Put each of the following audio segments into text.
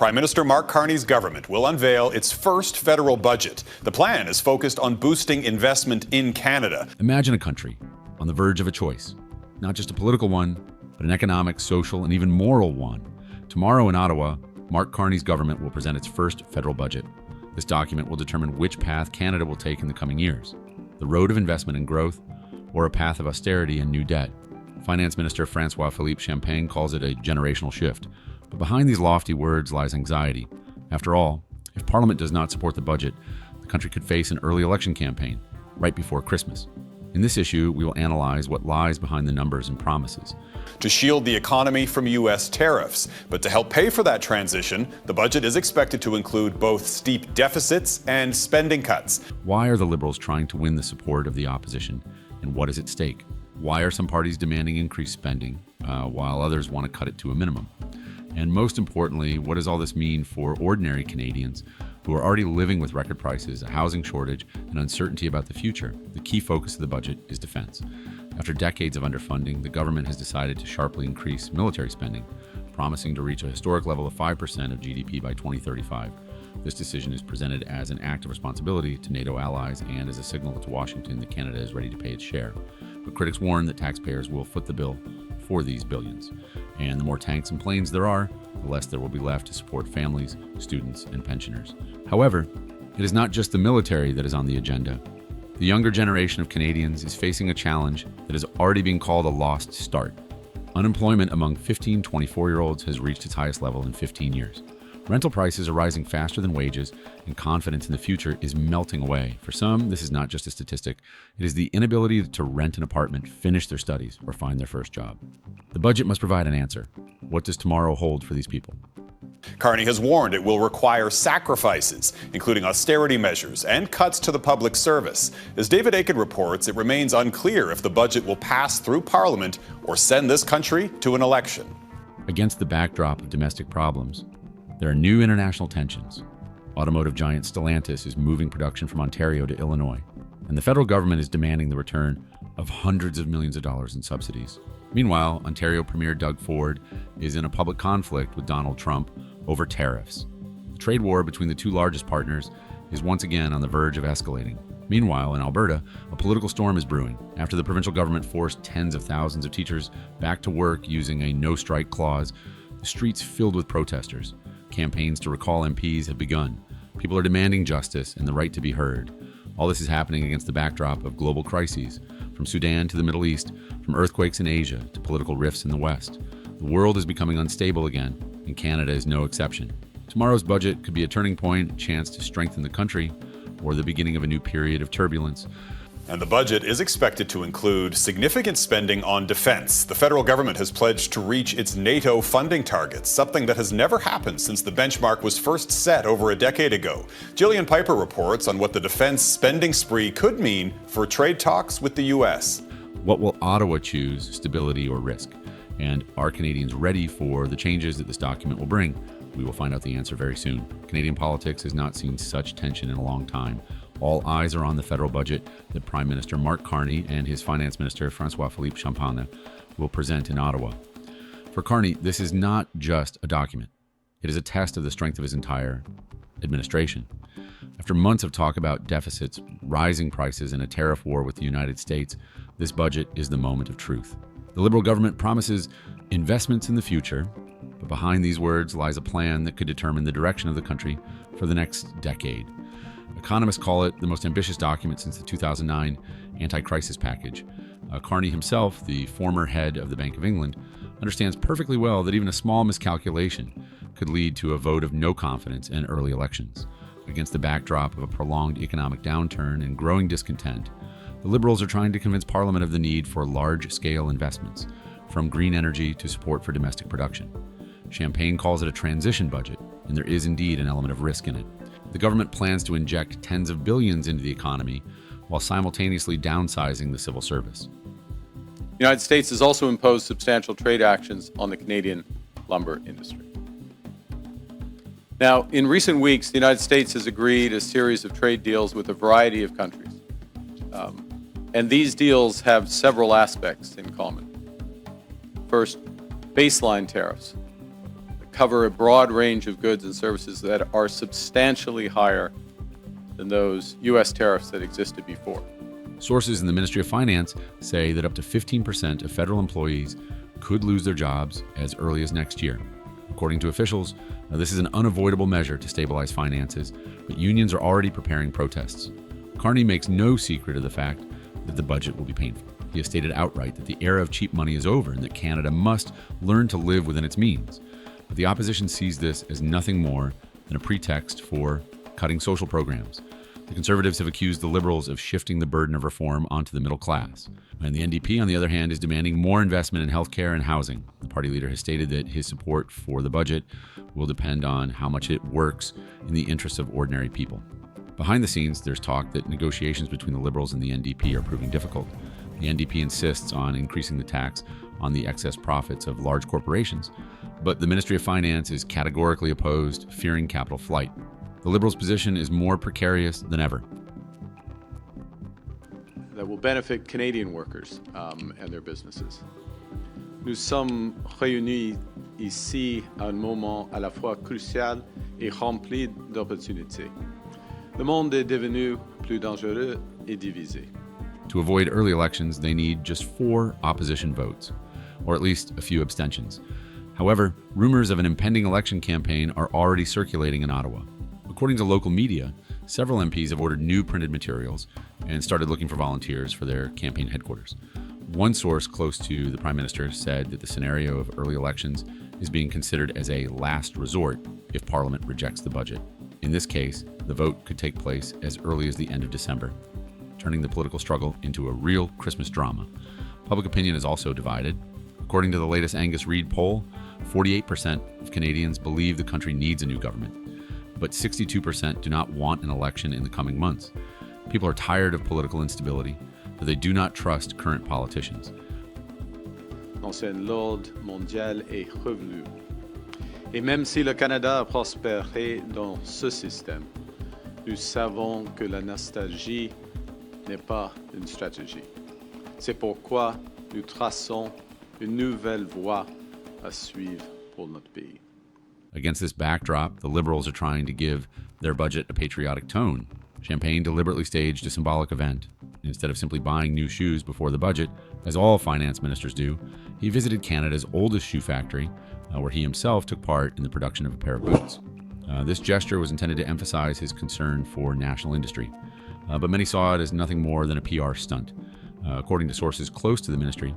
Prime Minister Mark Carney's government will unveil its first federal budget. The plan is focused on boosting investment in Canada. Imagine a country on the verge of a choice, not just a political one, but an economic, social, and even moral one. Tomorrow in Ottawa, Mark Carney's government will present its first federal budget. This document will determine which path Canada will take in the coming years: the road of investment and growth, or a path of austerity and new debt. Finance Minister François-Philippe Champagne calls it a generational shift. But behind these lofty words lies anxiety. After all, if Parliament does not support the budget, the country could face an early election campaign right before Christmas. In this issue, we will analyze what lies behind the numbers and promises. To shield the economy from U.S. tariffs. But to help pay for that transition, the budget is expected to include both steep deficits and spending cuts. Why are the Liberals trying to win the support of the opposition, and what is at stake? Why are some parties demanding increased spending, while others want to cut it to a minimum? And most importantly, what does all this mean for ordinary Canadians who are already living with record prices, a housing shortage, and uncertainty about the future? The key focus of the budget is defense. After decades of underfunding, the government has decided to sharply increase military spending, promising to reach a historic level of 5% of GDP by 2035. This decision is presented as an act of responsibility to NATO allies and as a signal to Washington that Canada is ready to pay its share. But critics warn that taxpayers will foot the bill for these billions. And the more tanks and planes there are, the less there will be left to support families, students, and pensioners. However, it is not just the military that is on the agenda. The younger generation of Canadians is facing a challenge that is already being called a lost start. Unemployment among 15-24-year-olds has reached its highest level in 15 years. Rental prices are rising faster than wages, and confidence in the future is melting away. For some, this is not just a statistic. It is the inability to rent an apartment, finish their studies, or find their first job. The budget must provide an answer. What does tomorrow hold for these people? Carney has warned it will require sacrifices, including austerity measures and cuts to the public service. As David Aiken reports, it remains unclear if the budget will pass through Parliament or send this country to an election. Against the backdrop of domestic problems, there are new international tensions. Automotive giant Stellantis is moving production from Ontario to Illinois, and the federal government is demanding the return of hundreds of millions of dollars in subsidies. Meanwhile, Ontario Premier Doug Ford is in a public conflict with Donald Trump over tariffs. The trade war between the two largest partners is once again on the verge of escalating. Meanwhile, in Alberta, a political storm is brewing after the provincial government forced tens of thousands of teachers back to work using a no-strike clause. The streets filled with protesters. Campaigns to recall MPs have begun. People are demanding justice and the right to be heard. All this is happening against the backdrop of global crises, from Sudan to the Middle East, from earthquakes in Asia to political rifts in the West. The world is becoming unstable again, and Canada is no exception. Tomorrow's budget could be a turning point, a chance to strengthen the country, or the beginning of a new period of turbulence. And the budget is expected to include significant spending on defense. The federal government has pledged to reach its NATO funding targets, something that has never happened since the benchmark was first set over a decade ago. Jillian Piper reports on what the defense spending spree could mean for trade talks with the U.S. What will Ottawa choose, stability or risk? And are Canadians ready for the changes that this document will bring? We will find out the answer very soon. Canadian politics has not seen such tension in a long time. All eyes are on the federal budget that Prime Minister Mark Carney and his Finance Minister François-Philippe Champagne will present in Ottawa. For Carney, this is not just a document. It is a test of the strength of his entire administration. After months of talk about deficits, rising prices, and a tariff war with the United States, this budget is the moment of truth. The Liberal government promises investments in the future, but behind these words lies a plan that could determine the direction of the country for the next decade. Economists call it the most ambitious document since the 2009 anti-crisis package. Carney himself, the former head of the Bank of England, understands perfectly well that even a small miscalculation could lead to a vote of no confidence and early elections. Against the backdrop of a prolonged economic downturn and growing discontent, the Liberals are trying to convince Parliament of the need for large-scale investments, from green energy to support for domestic production. Champagne calls it a transition budget, and there is indeed an element of risk in it. The government plans to inject tens of billions into the economy while simultaneously downsizing the civil service. The United States has also imposed substantial trade actions on the Canadian lumber industry. Now, in recent weeks, the United States has agreed a series of trade deals with a variety of countries. And these deals have several aspects in common. First, baseline tariffs. cover a broad range of goods and services that are substantially higher than those U.S. tariffs that existed before. Sources in the Ministry of Finance say that up to 15% of federal employees could lose their jobs as early as next year. According to officials, this is an unavoidable measure to stabilize finances, but unions are already preparing protests. Carney makes no secret of the fact that the budget will be painful. He has stated outright that the era of cheap money is over and that Canada must learn to live within its means. But the opposition sees this as nothing more than a pretext for cutting social programs. The Conservatives have accused the Liberals of shifting the burden of reform onto the middle class. And the NDP, on the other hand, is demanding more investment in healthcare and housing. The party leader has stated that his support for the budget will depend on how much it works in the interests of ordinary people. Behind the scenes, there's talk that negotiations between the Liberals and the NDP are proving difficult. The NDP insists on increasing the tax on the excess profits of large corporations, but the Ministry of Finance is categorically opposed, fearing capital flight. The Liberals' position is more precarious than ever. That will benefit Canadian workers and their businesses. Nous sommes réunis ici à un moment à la fois crucial et rempli d'opportunités. Le monde est devenu plus dangereux et divisé. To avoid early elections, they need just 4 opposition votes, or at least a few abstentions. However, rumors of an impending election campaign are already circulating in Ottawa. According to local media, several MPs have ordered new printed materials and started looking for volunteers for their campaign headquarters. One source close to the Prime Minister said that the scenario of early elections is being considered as a last resort if Parliament rejects the budget. In this case, the vote could take place as early as the end of December, turning the political struggle into a real Christmas drama. Public opinion is also divided. According to the latest Angus Reid poll, 48% of Canadians believe the country needs a new government, but 62% do not want an election in the coming months. People are tired of political instability, but they do not trust current politicians. L'ancien Lord mondial est revenu. Et même si le Canada a prospéré dans ce système, nous savons que la nostalgie n'est pas une stratégie. C'est pourquoi nous traçons une nouvelle voie à suivre pour notre pays. Against this backdrop, the Liberals are trying to give their budget a patriotic tone. Champagne deliberately staged a symbolic event. Instead of simply buying new shoes before the budget, as all finance ministers do, he visited Canada's oldest shoe factory, where he himself took part in the production of a pair of boots. This gesture was intended to emphasize his concern for national industry, but many saw it as nothing more than a PR stunt. According to sources close to the ministry,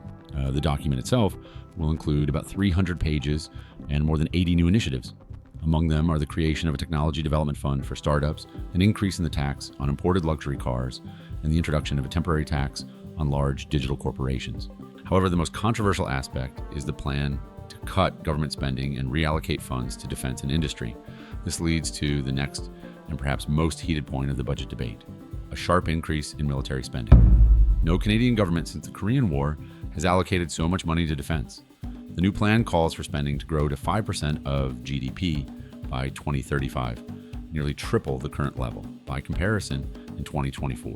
the document itself will include about 300 pages and more than 80 new initiatives. Among them are the creation of a technology development fund for startups, an increase in the tax on imported luxury cars, and the introduction of a temporary tax on large digital corporations. However, the most controversial aspect is the plan to cut government spending and reallocate funds to defense and industry. This leads to the next and perhaps most heated point of the budget debate: a sharp increase in military spending. No Canadian government since the Korean War has allocated so much money to defense. The new plan calls for spending to grow to 5% of GDP by 2035, nearly triple the current level. By comparison, in 2024.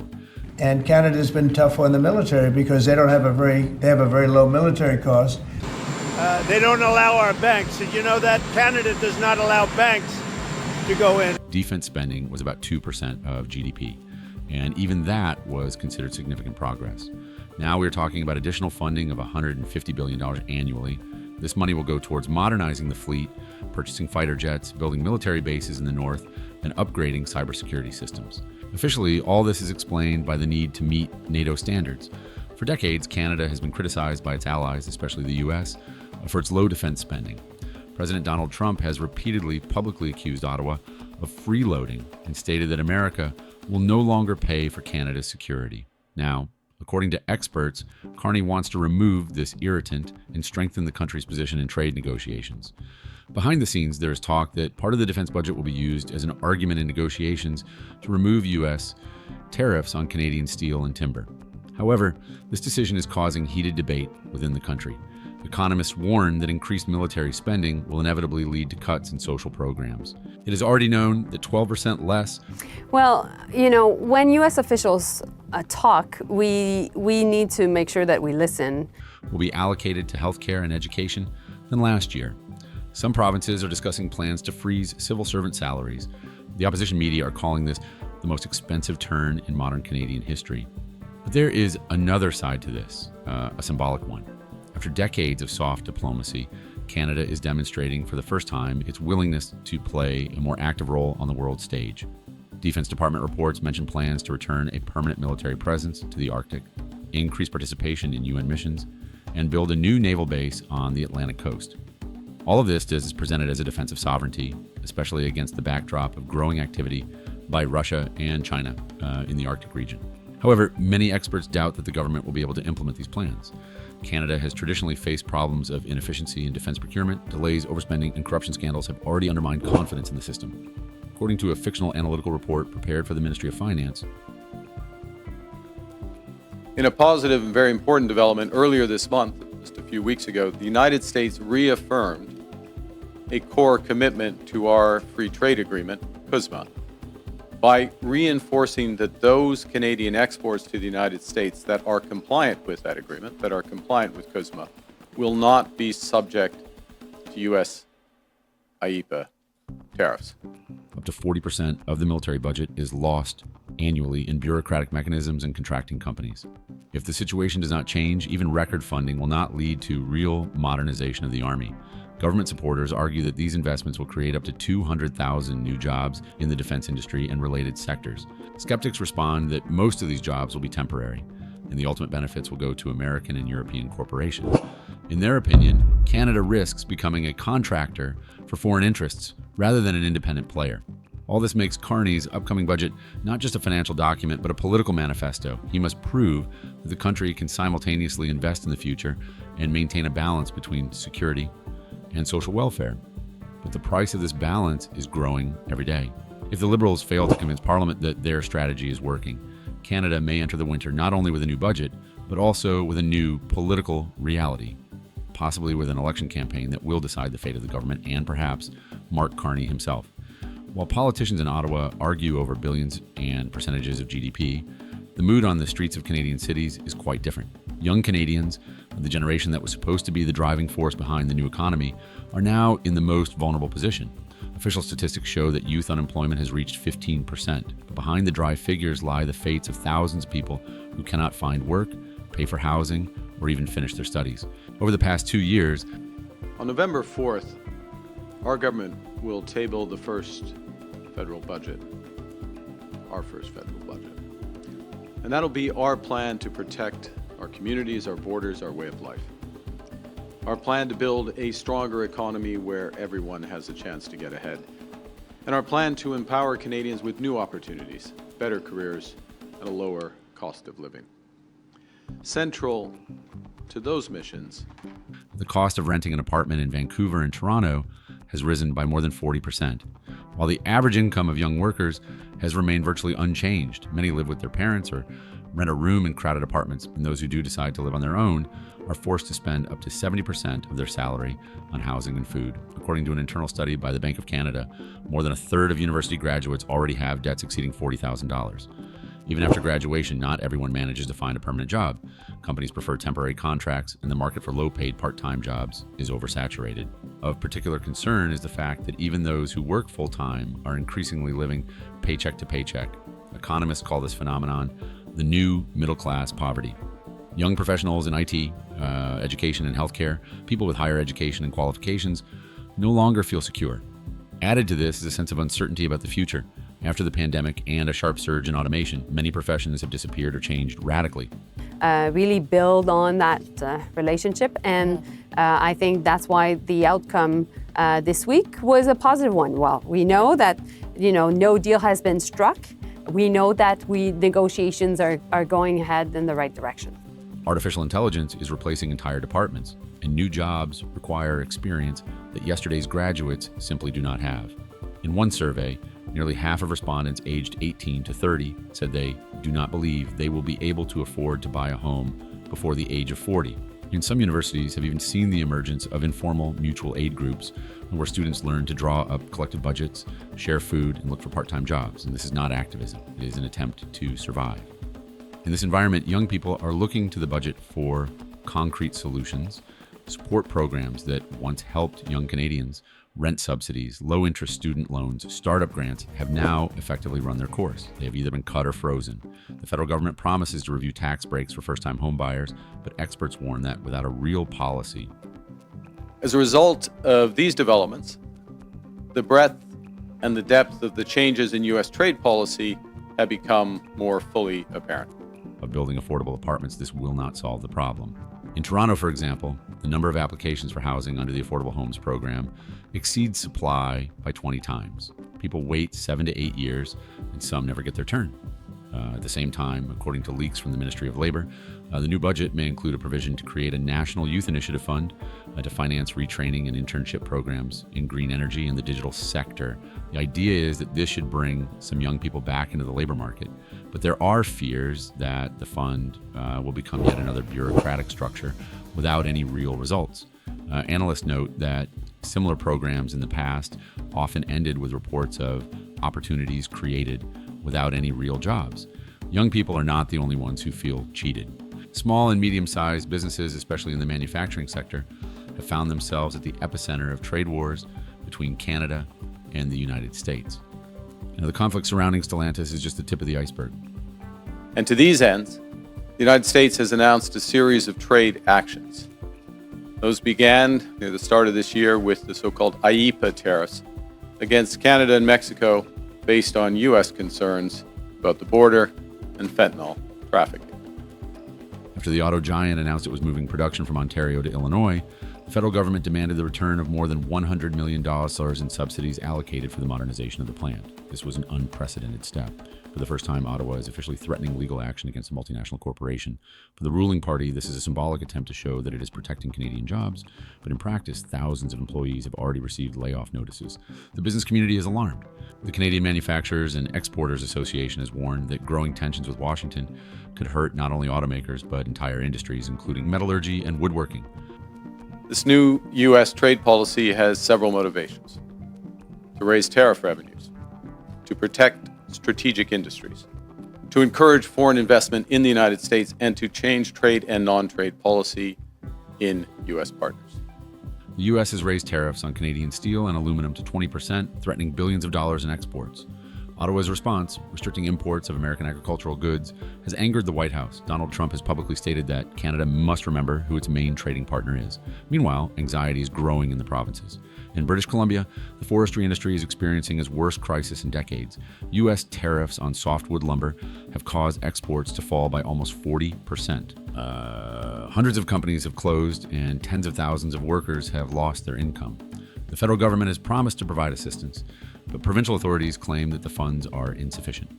And Canada's been tough on the military because they have a very low military cost. They don't allow our banks. Did you know that? Canada does not allow banks to go in. Defense spending was about 2% of GDP, and even that was considered significant progress. Now we're talking about additional funding of $150 billion annually. This money will go towards modernizing the fleet, purchasing fighter jets, building military bases in the north, and upgrading cybersecurity systems. Officially, all this is explained by the need to meet NATO standards. For decades, Canada has been criticized by its allies, especially the US, for its low defense spending. President Donald Trump has repeatedly publicly accused Ottawa of freeloading and stated that America will no longer pay for Canada's security. Now, according to experts, Carney wants to remove this irritant and strengthen the country's position in trade negotiations. Behind the scenes, there is talk that part of the defense budget will be used as an argument in negotiations to remove U.S. tariffs on Canadian steel and timber. However, this decision is causing heated debate within the country. Economists warn that increased military spending will inevitably lead to cuts in social programs. It is already known that 12% less. Well, you know, when U.S. officials talk, we need to make sure that we listen. Will be allocated to healthcare and education than last year. Some provinces are discussing plans to freeze civil servant salaries. The opposition media are calling this the most expensive turn in modern Canadian history. But there is another side to this, a symbolic one. After decades of soft diplomacy, Canada is demonstrating for the first time its willingness to play a more active role on the world stage. Defense Department reports mention plans to return a permanent military presence to the Arctic, increase participation in UN missions, and build a new naval base on the Atlantic coast. All of this is presented as a defense of sovereignty, especially against the backdrop of growing activity by Russia and China in the Arctic region. However, many experts doubt that the government will be able to implement these plans. Canada has traditionally faced problems of inefficiency in defense procurement. Delays, overspending, and corruption scandals have already undermined confidence in the system. According to a fictional analytical report prepared for the Ministry of Finance, in a positive and very important development earlier this month, just a few weeks ago, the United States reaffirmed a core commitment to our free trade agreement, CUSMA, by reinforcing that those Canadian exports to the United States that are compliant with that agreement, that are compliant with CUSMA, will not be subject to U.S. IEEPA tariffs. up to 40% of the military budget is lost annually in bureaucratic mechanisms and contracting companies. If the situation does not change, even record funding will not lead to real modernization of the Army. Government supporters argue that these investments will create up to 200,000 new jobs in the defense industry and related sectors. Skeptics respond that most of these jobs will be temporary, and the ultimate benefits will go to American and European corporations. In their opinion, Canada risks becoming a contractor for foreign interests rather than an independent player. All this makes Carney's upcoming budget not just a financial document, but a political manifesto. He must prove that the country can simultaneously invest in the future and maintain a balance between security and social welfare. But the price of this balance is growing every day. If the Liberals fail to convince Parliament that their strategy is working, Canada may enter the winter not only with a new budget, but also with a new political reality, possibly with an election campaign that will decide the fate of the government and perhaps Mark Carney himself. While politicians in Ottawa argue over billions and percentages of GDP, the mood on the streets of Canadian cities is quite different. Young Canadians, the generation that was supposed to be the driving force behind the new economy, are now in the most vulnerable position. Official statistics show that youth unemployment has reached 15%. But behind the dry figures lie the fates of thousands of people who cannot find work, pay for housing, or even finish their studies. Over the past 2 years, On November 4th, our government will table the first federal budget, our first federal budget. And that'll be our plan to protect our communities, our borders, our way of life. Our plan to build a stronger economy where everyone has a chance to get ahead. And our plan to empower Canadians with new opportunities, better careers, and a lower cost of living. Central to those missions, the cost of renting an apartment in Vancouver and Toronto has risen by more than 40%, while the average income of young workers has remained virtually unchanged. Many live with their parents or rent a room in crowded apartments, and those who do decide to live on their own are forced to spend up to 70% of their salary on housing and food. According to an internal study by the Bank of Canada, more than a third of university graduates already have debts exceeding $40,000. Even after graduation, not everyone manages to find a permanent job. Companies prefer temporary contracts, and the market for low-paid part-time jobs is oversaturated. Of particular concern is the fact that even those who work full-time are increasingly living paycheck to paycheck. Economists call this phenomenon the new middle-class poverty. Young professionals in IT, education and healthcare, people with higher education and qualifications, no longer feel secure. Added to this is a sense of uncertainty about the future. After the pandemic and a sharp surge in automation, many professions have disappeared or changed radically. Really build on that relationship, and I think that's why the outcome this week was a positive one. Well, we know that no deal has been struck. We know that negotiations are going ahead in the right direction. Artificial intelligence is replacing entire departments, and new jobs require experience that yesterday's graduates simply do not have. In one survey, nearly half of respondents aged 18 to 30 said they do not believe they will be able to afford to buy a home before the age of 40. And some universities have even seen the emergence of informal mutual aid groups where students learn to draw up collective budgets, share food, and look for part-time jobs. And this is not activism. It is an attempt to survive. In this environment, young people are looking to the budget for concrete solutions support programs that once helped young Canadians, rent subsidies, low-interest student loans, startup grants, have now effectively run their course. They have either been cut or frozen. The federal government promises to review tax breaks for first-time home buyers, but experts warn that without a real policy. As a result of these developments, the breadth and the depth of the changes in U.S. trade policy have become more fully apparent. Of building affordable apartments, this will not solve the problem. In Toronto, for example, the number of applications for housing under the Affordable Homes Program exceeds supply by 20 times. People wait 7 to 8 years, and some never get their turn. At the same time, according to leaks from the Ministry of Labor, the new budget may include a provision to create a national youth initiative fund to finance retraining and internship programs in green energy and the digital sector. The idea is that this should bring some young people back into the labor market, but there are fears that the fund will become yet another bureaucratic structure without any real results. Analysts note that similar programs in the past often ended with reports of opportunities created without any real jobs. Young people are not the only ones who feel cheated. Small and medium-sized businesses, especially in the manufacturing sector, have found themselves at the epicenter of trade wars between Canada and the United States. Now, the conflict surrounding Stellantis is just the tip of the iceberg. And to these ends, the United States has announced a series of trade actions. Those began near the start of this year with the so-called IEEPA tariffs against Canada and Mexico based on U.S. concerns about the border and fentanyl trafficking. After the auto giant announced it was moving production from Ontario to Illinois, the federal government demanded the return of more than $100 million in subsidies allocated for the modernization of the plant. This was an unprecedented step. For the first time, Ottawa is officially threatening legal action against a multinational corporation. For the ruling party, this is a symbolic attempt to show that it is protecting Canadian jobs, but in practice, thousands of employees have already received layoff notices. The business community is alarmed. The Canadian Manufacturers and Exporters Association has warned that growing tensions with Washington could hurt not only automakers, but entire industries, including metallurgy and woodworking. This new U.S. trade policy has several motivations: to raise tariff revenues, to protect strategic industries, to encourage foreign investment in the United States, and to change trade and non-trade policy in U.S. partners. The U.S. has raised tariffs on Canadian steel and aluminum to 20%, threatening billions of dollars in exports. Ottawa's response, restricting imports of American agricultural goods, has angered the White House. Donald Trump has publicly stated that Canada must remember who its main trading partner is. Meanwhile, anxiety is growing in the provinces. In British Columbia, the forestry industry is experiencing its worst crisis in decades. U.S. tariffs on softwood lumber have caused exports to fall by almost 40%. Hundreds of companies have closed, and tens of thousands of workers have lost their income. The federal government has promised to provide assistance, but provincial authorities claim that the funds are insufficient.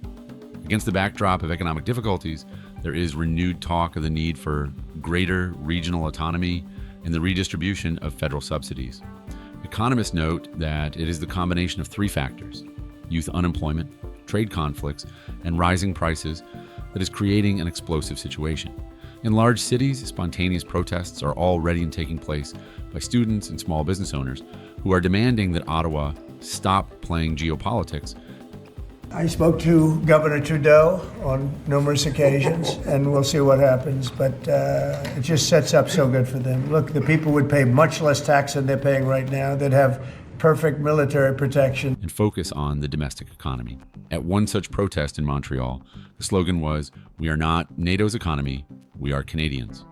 Against the backdrop of economic difficulties, there is renewed talk of the need for greater regional autonomy and the redistribution of federal subsidies. Economists note that it is the combination of three factors: youth unemployment, trade conflicts, and rising prices that is creating an explosive situation. In large cities, spontaneous protests are already taking place by students and small business owners who are demanding that Ottawa stop playing geopolitics. I spoke to Governor Trudeau on numerous occasions, and we'll see what happens. But it just sets up so good for them. Look, the people would pay much less tax than they're paying right now. They'd have perfect military protection. And focus on the domestic economy. At one such protest in Montreal, the slogan was, "We are not NATO's economy, we are Canadians."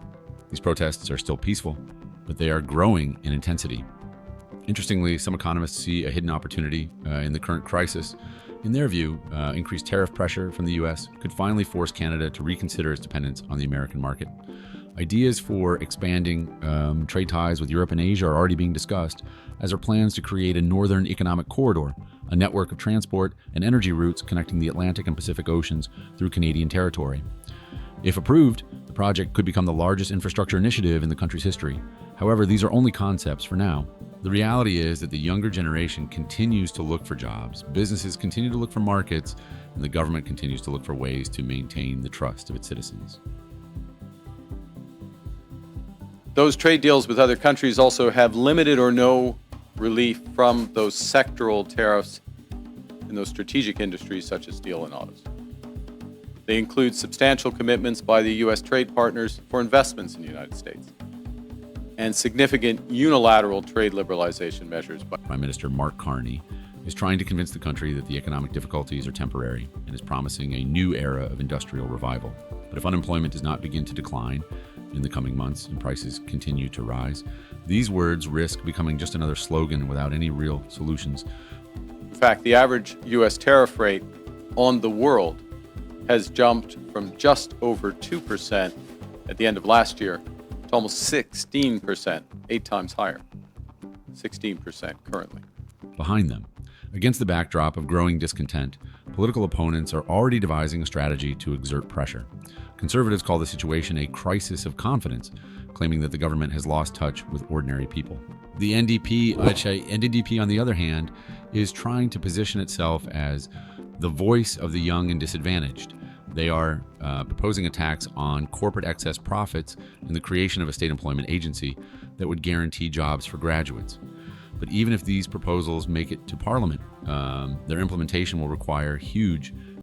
These protests are still peaceful, but they are growing in intensity. Interestingly, some economists see a hidden opportunity in the current crisis. In their view, increased tariff pressure from the U.S. could finally force Canada to reconsider its dependence on the American market. Ideas for expanding trade ties with Europe and Asia are already being discussed, as are plans to create a northern economic corridor, a network of transport and energy routes connecting the Atlantic and Pacific Oceans through Canadian territory. If approved, the project could become the largest infrastructure initiative in the country's history. However, these are only concepts for now. The reality is that the younger generation continues to look for jobs, businesses continue to look for markets, and the government continues to look for ways to maintain the trust of its citizens. Those trade deals with other countries also have limited or no relief from those sectoral tariffs in those strategic industries such as steel and autos. They include substantial commitments by the U.S. trade partners for investments in the United States. and significant unilateral trade liberalization measures by Prime Minister Mark Carney is trying to convince the country that the economic difficulties are temporary and is promising a new era of industrial revival. But if unemployment does not begin to decline in the coming months and prices continue to rise, these words risk becoming just another slogan without any real solutions. In fact, the average U.S. tariff rate on the world has jumped from just over 2% at the end of last year to almost 16%, 8 times higher. 16% currently. Behind them, against the backdrop of growing discontent, political opponents are already devising a strategy to exert pressure. Conservatives call the situation a crisis of confidence, claiming that the government has lost touch with ordinary people. The NDP, on the other hand, is trying to position itself as the voice of the young and disadvantaged. They are proposing a tax on corporate excess profits and the creation of a state employment agency that would guarantee jobs for graduates. But even if these proposals make it to Parliament, their implementation will require huge